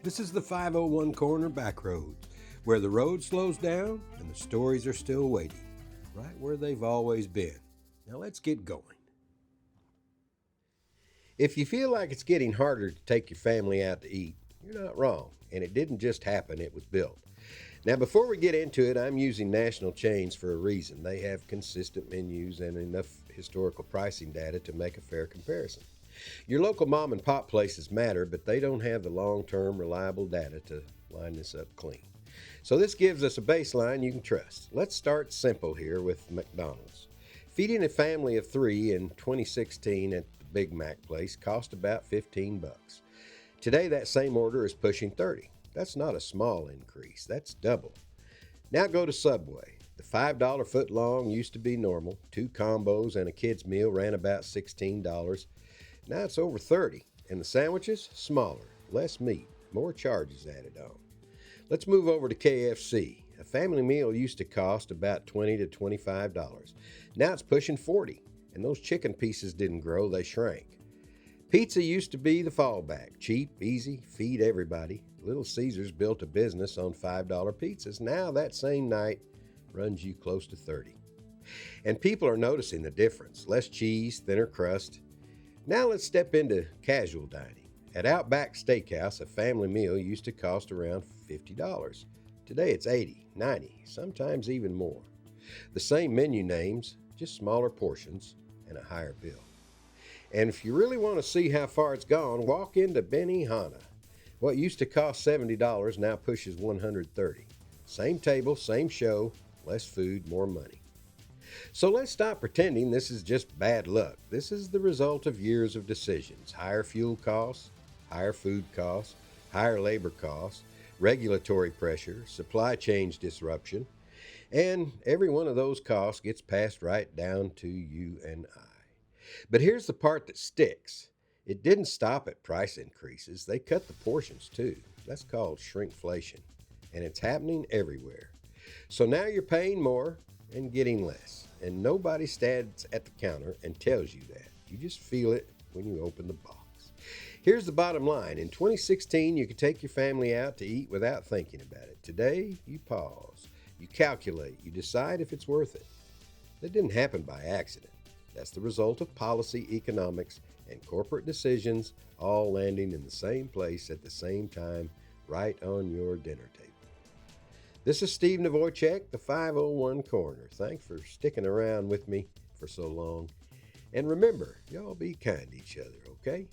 This is the 501 Coroner Backroads, where the road slows down and the stories are still waiting, right where they've always been. Now let's get going. If you feel like it's getting harder to take your family out to eat, you're not wrong, and it didn't just happen, it was built. Now, before we get into it, I'm using national chains for a reason. They have consistent menus and enough historical pricing data to make a fair comparison. Your local mom and pop places matter, but they don't have the long-term reliable data to line this up clean. So this gives us a baseline you can trust. Let's start simple here with McDonald's. Feeding a family of 3 in 2016 at the Big Mac place cost about 15 bucks. Today that same order is pushing 30. That's not a small increase, that's double. Now go to Subway. The $5 footlong used to be normal. 2 combos and a kid's meal ran about $16. Now it's over 30. And the sandwiches? Smaller, less meat, more charges added on. Let's move over to KFC. A family meal used to cost about $20 to $25. Now it's pushing 40. And those chicken pieces didn't grow, they shrank. Pizza used to be the fallback. Cheap, easy, feed everybody. Little Caesars built a business on $5 pizzas. Now that same night runs you close to 30. And people are noticing the difference. Less cheese, thinner crust. Now let's step into casual dining. At Outback Steakhouse, a family meal used to cost around $50. Today it's $80, $90, sometimes even more. The same menu names, just smaller portions and a higher bill. And if you really want to see how far it's gone, walk into Benihana. What used to cost $70 now pushes $130. Same table, same show, less food, more money. So let's stop pretending this is just bad luck. This is the result of years of decisions. Higher fuel costs, higher food costs, higher labor costs, regulatory pressure, supply chain disruption, and every one of those costs gets passed right down to you and I. But here's the part that sticks. It didn't stop at price increases. They cut the portions too. That's called shrinkflation, and it's happening everywhere. So now you're paying more and getting less, and nobody stands at the counter and tells you that. You just feel it when you open the box. Here's the bottom line. In 2016, you could take your family out to eat without thinking about it. Today, you pause, you calculate, you decide if it's worth it. That didn't happen by accident. That's the result of policy, economics, and corporate decisions all landing in the same place at the same time, right on your dinner table. This is Steve Navoychek, the 501 Coroner. Thanks for sticking around with me for so long. And remember, y'all be kind to each other, okay?